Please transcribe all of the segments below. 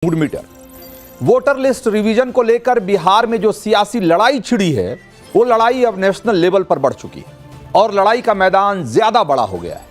Mood meter. Voter list revision को लेकर बिहार में जो सियासी लड़ाई छिड़ी है, वो लड़ाई अब नेशनल लेवल पर बढ़ चुकी है और लड़ाई का मैदान ज्यादा बड़ा हो गया है।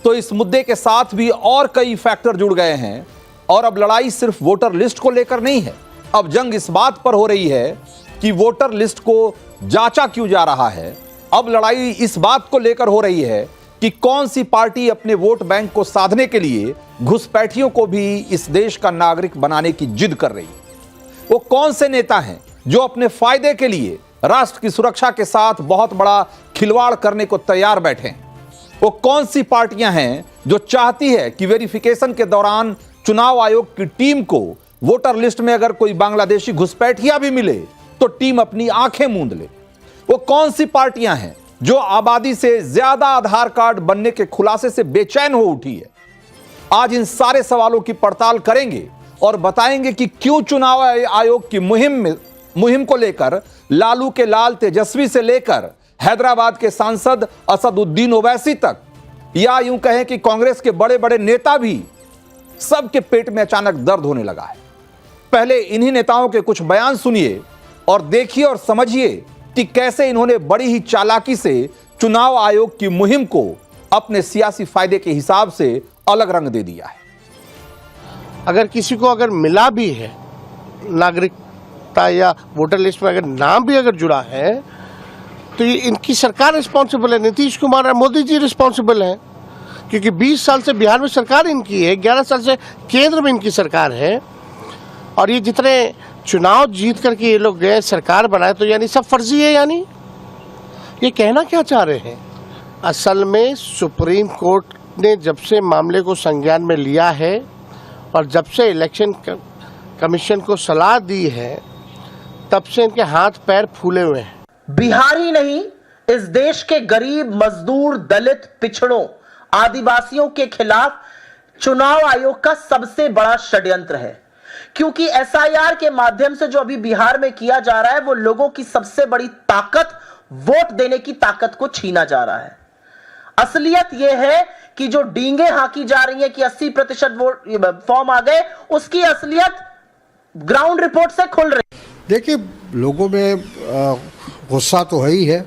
तो इस मुद्दे के साथ भी और कई फैक्टर जुड़ गए हैं और अब लड़ाई सिर्फ वोटर लिस्ट को लेकर नहीं है। अब जंग इस बात पर हो रही है कि वोटर लिस्ट को जांचा क्यों जा रहा है। अब लड़ाई इस बात को लेकर हो रही है कि कौन सी पार्टी अपने वोट बैंक को साधने के लिए घुसपैठियों को भी इस देश का नागरिक बनाने की जिद कर रही है। वो कौन से नेता हैं जो अपने फायदे के लिए राष्ट्र की सुरक्षा के साथ बहुत बड़ा खिलवाड़ करने को तैयार बैठे हैं। वो कौन सी पार्टियां हैं जो चाहती है कि वेरिफिकेशन के दौरान चुनाव आयोग की टीम को वोटर लिस्ट में अगर कोई बांग्लादेशी घुसपैठिया भी मिले तो टीम अपनी आंखें मूंद ले। वो कौन सी पार्टियां हैं जो आबादी से ज्यादा आधार कार्ड बनने के खुलासे से बेचैन हो उठी है। आज इन सारे सवालों की पड़ताल करेंगे और बताएंगे कि क्यों चुनाव आयोग की मुहिम को लेकर लालू के लाल तेजस्वी से लेकर हैदराबाद के सांसद असदुद्दीन ओवैसी तक, या यूं कहें कि कांग्रेस के बड़े बड़े नेता भी, सबके पेट में अचानक दर्द होने लगा है। पहले इन्हीं नेताओं के कुछ बयान सुनिए और देखिए और समझिए कि कैसे इन्होंने बड़ी ही चालाकी से चुनाव आयोग की मुहिम को अपने सियासी फायदे के हिसाब से अलग रंग दे दिया है। अगर किसी को अगर मिला भी है नागरिकता या वोटर लिस्ट में अगर नाम भी अगर जुड़ा है तो ये इनकी सरकार रिस्पॉन्सिबल है। नीतीश कुमार और मोदी जी रिस्पॉन्सिबल हैं, क्योंकि 20 साल से बिहार में सरकार इनकी है, 11 साल से केंद्र में इनकी सरकार है। और ये जितने चुनाव जीत करके ये लोग गए, सरकार बनाए, तो यानी सब फर्जी है। यानी ये कहना क्या चाह रहे हैं? असल में सुप्रीम कोर्ट ने जब से मामले को संज्ञान में लिया है और जब से इलेक्शन कमीशन को सलाह दी है, तब से इनके हाथ पैर फूले हुए हैं। बिहार ही नहीं, इस देश के गरीब, मजदूर, दलित, पिछड़ों, आदिवासियों के खिलाफ चुनाव आयोग का सबसे बड़ा षड्यंत्र है। क्योंकि एसआईआर के माध्यम से जो अभी बिहार में किया जा रहा है, वो लोगों की सबसे बड़ी ताकत, वोट देने की ताकत को छीना जा रहा है। असलियत यह है कि जो डींगे हाकी जा रही है कि 80% वोट फॉर्म आ गए, उसकी असलियत ग्राउंड रिपोर्ट से खुल रही है। देखिए, लोगों में गुस्सा तो है ही है,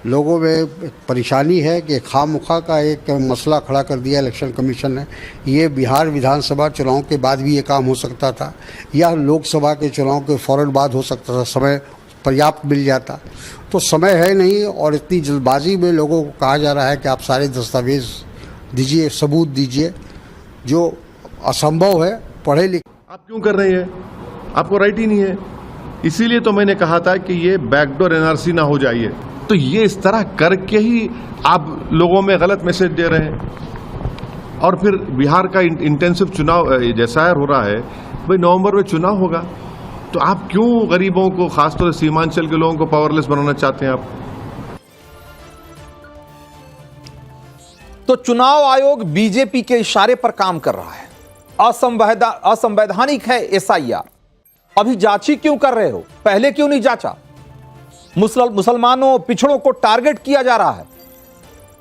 लोगों में परेशानी है कि खामखा का एक मसला खड़ा कर दिया इलेक्शन कमीशन ने। ये बिहार विधानसभा चुनाव के बाद भी ये काम हो सकता था, या लोकसभा के चुनाव के फ़ौरन बाद हो सकता था, समय पर्याप्त मिल जाता। तो समय है नहीं और इतनी जल्दबाजी में लोगों को कहा जा रहा है कि आप सारे दस्तावेज दीजिए, सबूत दीजिए, जो असंभव है। पढ़े लिखे आप क्यों कर रहे हैं? आपको राइट ही नहीं है। इसीलिए तो मैंने कहा था कि ये बैकडोर एनआरसी ना हो जाइए। तो ये इस तरह करके ही आप लोगों में गलत मैसेज दे रहे हैं। और फिर बिहार का इंटेंसिव चुनाव जैसा हो रहा है, भाई नवंबर में चुनाव होगा, तो आप क्यों गरीबों को, खासतौर से सीमांचल के लोगों को पावरलेस बनाना चाहते हैं आप? तो चुनाव आयोग बीजेपी के इशारे पर काम कर रहा है। असंवैधानिक है एसआईआर। अभी जांची क्यों कर रहे हो? पहले क्यों नहीं जांचा? मुसलमानों, पिछड़ों को टारगेट किया जा रहा है।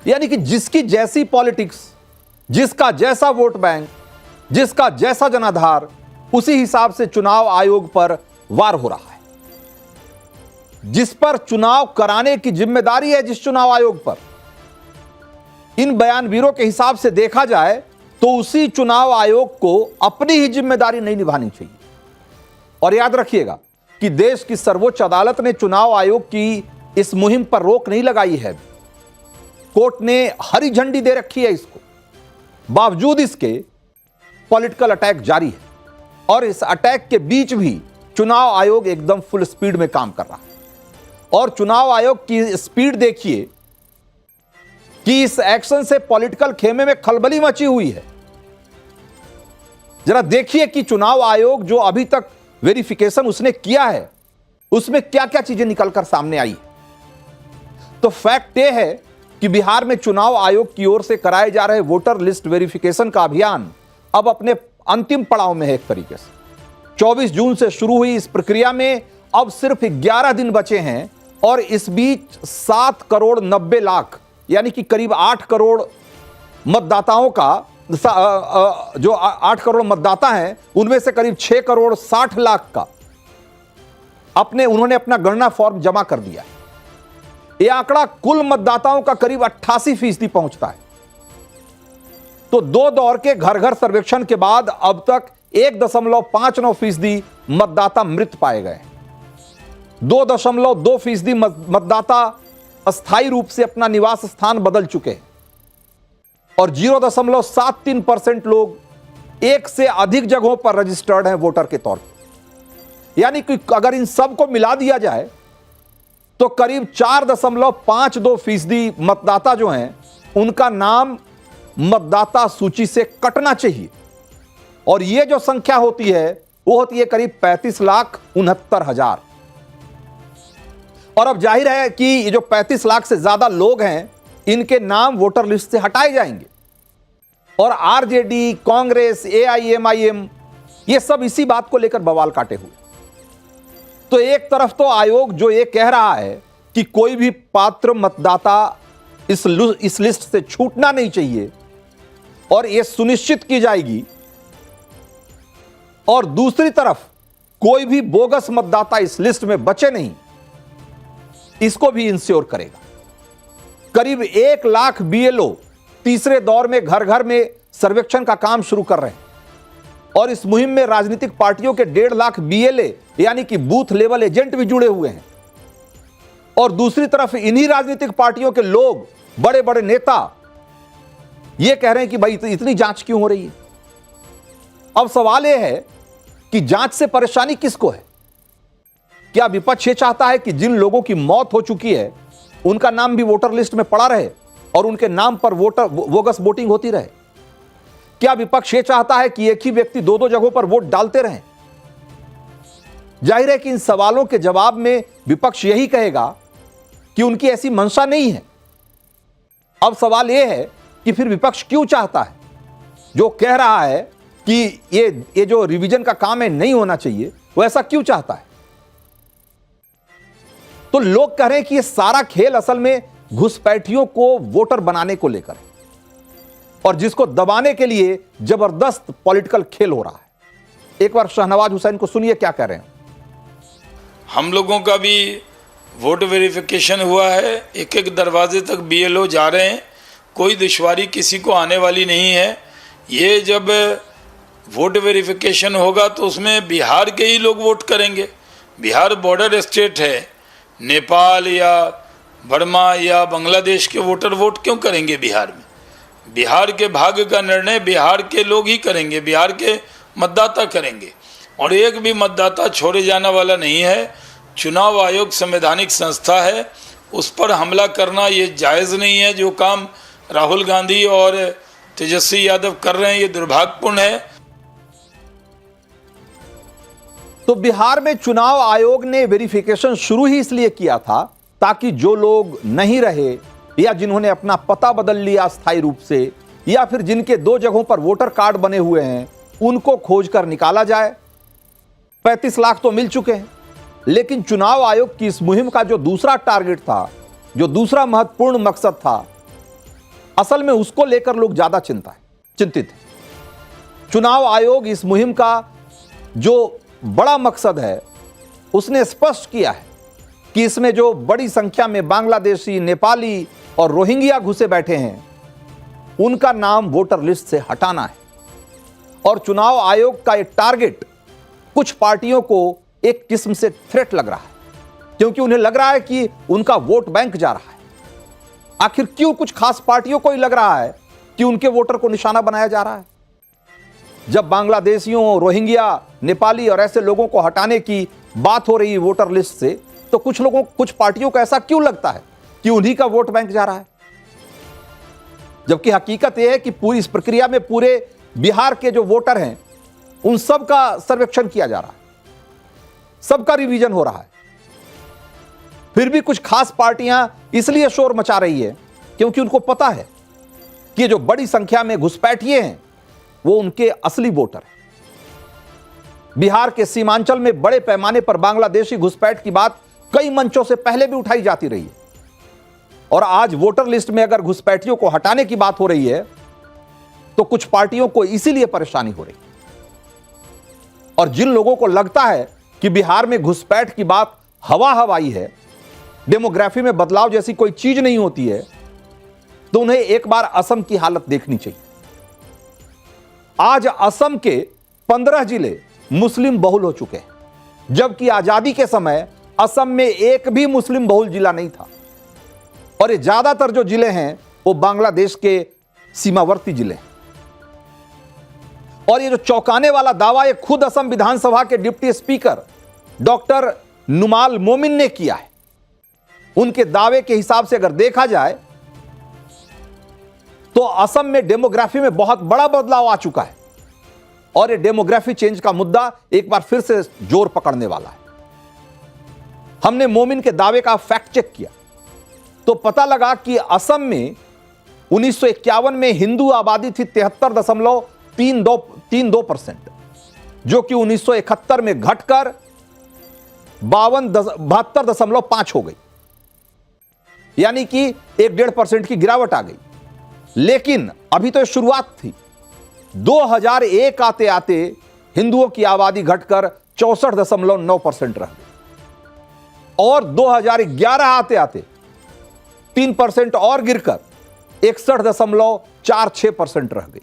यानी कि जिसकी जैसी पॉलिटिक्स, जिसका जैसा वोट बैंक, जिसका जैसा जनाधार, उसी हिसाब से चुनाव आयोग पर वार हो रहा है। जिस पर चुनाव कराने की जिम्मेदारी है, जिस चुनाव आयोग पर, इन बयानवीरों के हिसाब से देखा जाए तो उसी चुनाव आयोग को अपनी ही जिम्मेदारी नहीं निभानी चाहिए। और याद रखिएगा कि देश की सर्वोच्च अदालत ने चुनाव आयोग की इस मुहिम पर रोक नहीं लगाई है। कोर्ट ने हरी झंडी दे रखी है इसको। बावजूद इसके पॉलिटिकल अटैक जारी है और इस अटैक के बीच भी चुनाव आयोग एकदम फुल स्पीड में काम कर रहा है। और चुनाव आयोग की स्पीड देखिए कि इस एक्शन से पॉलिटिकल खेमे में खलबली मची हुई है। जरा देखिए कि चुनाव आयोग जो अभी तक वेरिफिकेशन उसने किया है, उसमें क्या क्या चीजें निकलकर सामने आई। तो फैक्ट यह है कि बिहार में चुनाव आयोग की ओर से कराए जा रहे वोटर लिस्ट वेरिफिकेशन का अभियान अब अपने अंतिम पड़ाव में है। एक तरीके से 24 जून से शुरू हुई इस प्रक्रिया में अब सिर्फ 11 दिन बचे हैं और इस बीच 7 करोड़ 90 लाख यानी कि करीब 8 करोड़ मतदाताओं का जो 8 करोड़ मतदाता हैं उनमें से करीब 6 करोड़ 60 लाख का उन्होंने अपना गणना फॉर्म जमा कर दिया। यह आंकड़ा कुल मतदाताओं का करीब 88% पहुंचता है। तो 2 दौर के घर घर सर्वेक्षण के बाद अब तक 1.59% मतदाता मृत पाए गए। 2.2% मतदाता अस्थायी रूप से अपना निवास स्थान बदल चुके हैं और 0.73% लोग एक से अधिक जगहों पर रजिस्टर्ड हैं वोटर के तौर पर। यानी कि अगर इन सब को मिला दिया जाए तो करीब 4.52% मतदाता जो हैं उनका नाम मतदाता सूची से कटना चाहिए। और यह जो संख्या होती है वो होती है करीब 35,69,000। और अब जाहिर है कि ये जो 35 लाख से ज्यादा लोग हैं इनके नाम वोटर लिस्ट से हटाए जाएंगे और आरजेडी, कांग्रेस, एआईएमआईएम ये सब इसी बात को लेकर बवाल काटे हुए। तो एक तरफ तो आयोग जो ये कह रहा है कि कोई भी पात्र मतदाता इस लिस्ट से छूटना नहीं चाहिए और यह सुनिश्चित की जाएगी, और दूसरी तरफ कोई भी बोगस मतदाता इस लिस्ट में बचे नहीं, इसको भी इंश्योर करेगा। करीब 1 लाख बीएलओ तीसरे दौर में घर घर में सर्वेक्षण का काम शुरू कर रहे हैं और इस मुहिम में राजनीतिक पार्टियों के 1.5 लाख बीएलए यानी कि बूथ लेवल एजेंट भी जुड़े हुए हैं। और दूसरी तरफ इन्हीं राजनीतिक पार्टियों के लोग, बड़े बड़े नेता यह कह रहे हैं कि भाई इतनी जांच क्यों हो रही है। अब सवाल यह है कि जांच से परेशानी किसको है? क्या विपक्ष ये चाहता है कि जिन लोगों की मौत हो चुकी है उनका नाम भी वोटर लिस्ट में पड़ा रहे और उनके नाम पर बोगस वोटिंग होती रहे? क्या विपक्ष ये चाहता है कि एक ही व्यक्ति 2-2 जगहों पर वोट डालते रहें? जाहिर है कि इन सवालों के जवाब में विपक्ष यही कहेगा कि उनकी ऐसी मंशा नहीं है। अब सवाल यह है कि फिर विपक्ष क्यों चाहता है, जो कह रहा है कि ये जो रिवीजन का काम है नहीं होना चाहिए, वो ऐसा क्यों चाहता है? तो लोग कह रहे हैं कि ये सारा खेल असल में घुसपैठियों को वोटर बनाने को लेकर है और जिसको दबाने के लिए जबरदस्त पॉलिटिकल खेल हो रहा है। एक बार शहनवाज हुसैन को सुनिए क्या कह रहे हैं। हम लोगों का भी वोट वेरिफिकेशन हुआ है, एक एक दरवाजे तक बीएलओ जा रहे हैं, कोई दुश्वारी किसी को आने वाली नहीं है। ये जब वोट वेरिफिकेशन होगा तो उसमें बिहार के ही लोग वोट करेंगे। बिहार बॉर्डर स्टेट है, नेपाल या बर्मा या बांग्लादेश के वोटर वोट क्यों करेंगे बिहार में? बिहार के भाग्य का निर्णय बिहार के लोग ही करेंगे, बिहार के मतदाता करेंगे और एक भी मतदाता छोड़े जाने वाला नहीं है। चुनाव आयोग संवैधानिक संस्था है, उस पर हमला करना ये जायज़ नहीं है। जो काम राहुल गांधी और तेजस्वी यादव कर रहे हैं ये दुर्भाग्यपूर्ण है। तो बिहार में चुनाव आयोग ने वेरिफिकेशन शुरू ही इसलिए किया था ताकि जो लोग नहीं रहे या जिन्होंने अपना पता बदल लिया अस्थायी रूप से या फिर जिनके 2 जगहों पर वोटर कार्ड बने हुए हैं उनको खोजकर निकाला जाए। 35 लाख तो मिल चुके हैं, लेकिन चुनाव आयोग की इस मुहिम का जो दूसरा टारगेट था, जो दूसरा महत्वपूर्ण मकसद था, असल में उसको लेकर लोग ज्यादा चिंतित हैं। चुनाव आयोग इस मुहिम का जो बड़ा मकसद है उसने स्पष्ट किया है कि इसमें जो बड़ी संख्या में बांग्लादेशी, नेपाली और रोहिंग्या घुसे बैठे हैं उनका नाम वोटर लिस्ट से हटाना है। और चुनाव आयोग का ये टारगेट कुछ पार्टियों को एक किस्म से थ्रेट लग रहा है, क्योंकि उन्हें लग रहा है कि उनका वोट बैंक जा रहा है। आखिर क्यों कुछ खास पार्टियों को ही लग रहा है कि उनके वोटर को निशाना बनाया जा रहा है? जब बांग्लादेशियों, रोहिंग्या, नेपाली और ऐसे लोगों को हटाने की बात हो रही है वोटर लिस्ट से, तो कुछ पार्टियों को ऐसा क्यों लगता है कि उन्हीं का वोट बैंक जा रहा है? जबकि हकीकत यह है कि पूरी इस प्रक्रिया में पूरे बिहार के जो वोटर हैं उन सब का सर्वेक्षण किया जा रहा है, सबका रिवीजन हो रहा है। फिर भी कुछ खास पार्टियां इसलिए शोर मचा रही है क्योंकि उनको पता है कि जो बड़ी संख्या में घुसपैठिए हैं वो उनके असली वोटर हैं। बिहार के सीमांचल में बड़े पैमाने पर बांग्लादेशी घुसपैठ की बात कई मंचों से पहले भी उठाई जाती रही है और आज वोटर लिस्ट में अगर घुसपैठियों को हटाने की बात हो रही है तो कुछ पार्टियों को इसीलिए परेशानी हो रही। और जिन लोगों को लगता है कि बिहार में घुसपैठ की बात हवा हवाई है, डेमोग्राफी में बदलाव जैसी कोई चीज नहीं होती है, तो उन्हें एक बार असम की हालत देखनी चाहिए। आज असम के 15 जिले मुस्लिम बहुल हो चुके हैं, जबकि आजादी के समय असम में एक भी मुस्लिम बहुल जिला नहीं था। और ये ज्यादातर जो जिले हैं वो बांग्लादेश के सीमावर्ती जिले हैं। और ये जो चौंकाने वाला दावा ये खुद असम विधानसभा के डिप्टी स्पीकर डॉक्टर नुमाल मोमिन ने किया है। उनके दावे के हिसाब से अगर देखा जाए तो असम में डेमोग्राफी में बहुत बड़ा बदलाव आ चुका है और ये डेमोग्राफी चेंज का मुद्दा एक बार फिर से जोर पकड़ने वाला है। हमने मोमिन के दावे का फैक्ट चेक किया तो पता लगा कि असम में 1951 में हिंदू आबादी थी 73.32%, जो कि 1971 में घटकर 72.5 हो गई, यानी कि 1.5% की गिरावट आ गई। लेकिन अभी तो शुरुआत थी। 2001 आते आते हिंदुओं की आबादी घटकर 64.9% रह गई और 2011 आते आते 3% और गिरकर 61.46% रह गई,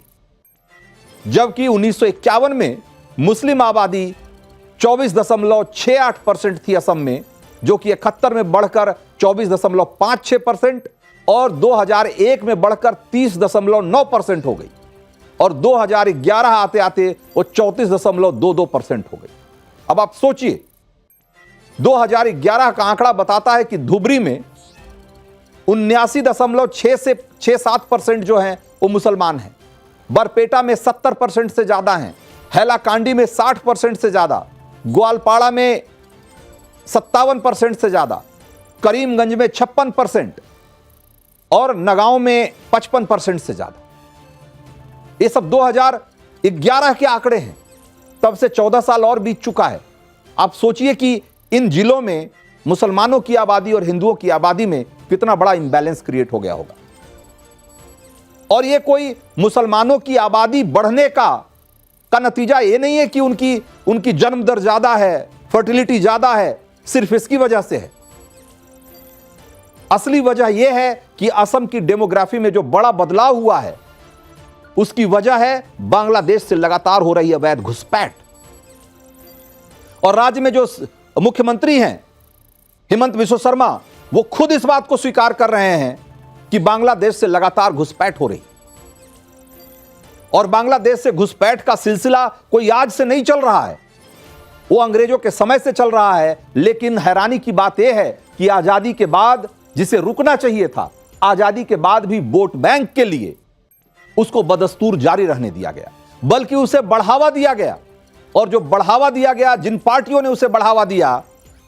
जबकि 1951 में मुस्लिम आबादी 24.68% थी असम में, जो कि 71 में बढ़कर 24.56% और 2001 में बढ़कर 30.9% हो गई और 2011 आते आते वो 34.22% हो गई। अब आप सोचिए, 2011 का आंकड़ा बताता है कि धुबरी में 79.6 से 7% जो हैं वो मुसलमान हैं, बरपेटा में 70% से ज्यादा हैं, हैलाकांडी में 60% से ज्यादा, ग्वालपाड़ा में 57% से ज्यादा, करीमगंज में 56% और नगांव में 55% से ज्यादा। ये सब 2011 के आंकड़े हैं, तब से 14 साल और बीत चुका है। आप सोचिए कि इन जिलों में मुसलमानों की आबादी और हिंदुओं की आबादी में कितना बड़ा इंबैलेंस क्रिएट हो गया होगा। और ये कोई मुसलमानों की आबादी बढ़ने का नतीजा ये नहीं है कि उनकी जन्म दर ज्यादा है, फर्टिलिटी ज्यादा है, सिर्फ इसकी वजह से है। असली वजह यह है कि असम की डेमोग्राफी में जो बड़ा बदलाव हुआ है उसकी वजह है बांग्लादेश से लगातार हो रही अवैध घुसपैठ। और राज्य में जो मुख्यमंत्री हैं हेमंत बिस्वा शर्मा, वो खुद इस बात को स्वीकार कर रहे हैं कि बांग्लादेश से लगातार घुसपैठ हो रही। और बांग्लादेश से घुसपैठ का सिलसिला कोई आज से नहीं चल रहा है, वो अंग्रेजों के समय से चल रहा है। लेकिन हैरानी की बात यह है कि आजादी के बाद जिसे रुकना चाहिए था, आजादी के बाद भी वोट बैंक के लिए उसको बदस्तूर जारी रहने दिया गया, बल्कि उसे बढ़ावा दिया गया। और जो बढ़ावा दिया गया, जिन पार्टियों ने उसे बढ़ावा दिया,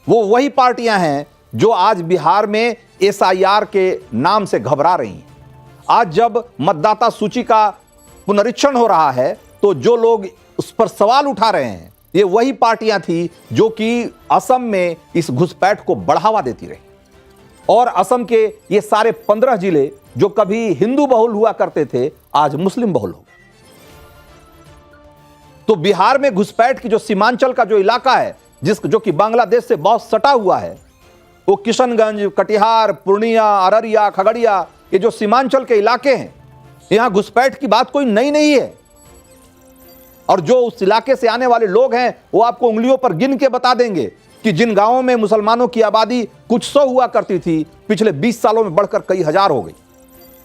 वो वही पार्टियां हैं जो आज बिहार में SIR के नाम से घबरा रही हैं। आज जब मतदाता सूची का पुनरीक्षण हो रहा है तो जो लोग उस पर सवाल उठा रहे हैं, ये वही पार्टियां थी जो कि असम में इस घुसपैठ को बढ़ावा देती रही। और असम के ये सारे 15 जिले जो कभी हिंदू बहुल हुआ करते थे, आज मुस्लिम बहुल हो गए। तो बिहार में घुसपैठ की जो सीमांचल का जो इलाका है, जो कि बांग्लादेश से बहुत सटा हुआ है, वो किशनगंज, कटिहार, पूर्णिया, अररिया, खगड़िया, ये जो सीमांचल के इलाके हैं, यहां घुसपैठ की बात कोई नई नहीं है। और जो उस इलाके से आने वाले लोग हैं वो आपको उंगलियों पर गिन के बता देंगे कि जिन गांवों में मुसलमानों की आबादी कुछ 100 हुआ करती थी, पिछले 20 सालों में बढ़कर कई हजार हो गई।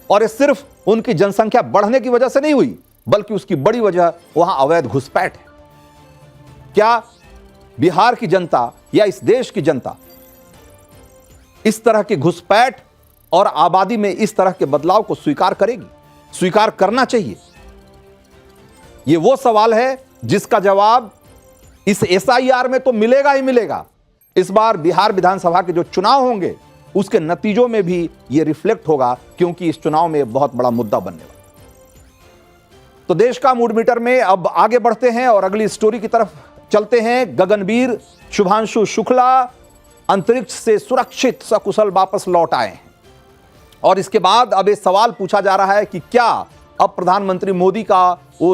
और ये सिर्फ उनकी जनसंख्या बढ़ने की वजह से नहीं हुई, बल्कि उसकी बड़ी वजह वहां अवैध घुसपैठ है। क्या बिहार की जनता या इस देश की जनता इस तरह की घुसपैठ और आबादी में इस तरह के बदलाव को स्वीकार करेगी? स्वीकार करना चाहिए। यह वो सवाल है जिसका जवाब इस SIR में तो मिलेगा ही मिलेगा। इस बार बिहार विधानसभा के जो चुनाव होंगे उसके नतीजों में भी यह रिफ्लेक्ट होगा, क्योंकि इस चुनाव में बहुत बड़ा मुद्दा बनने वाला। तो देश का मूड मीटर में अब आगे बढ़ते हैं और अगली स्टोरी की तरफ चलते हैं। गगनवीर शुभांशु शुक्ला अंतरिक्ष से सुरक्षित सकुशल वापस लौट आए हैं। और इसके बाद अब ये सवाल पूछा जा रहा है कि क्या अब प्रधानमंत्री मोदी का वो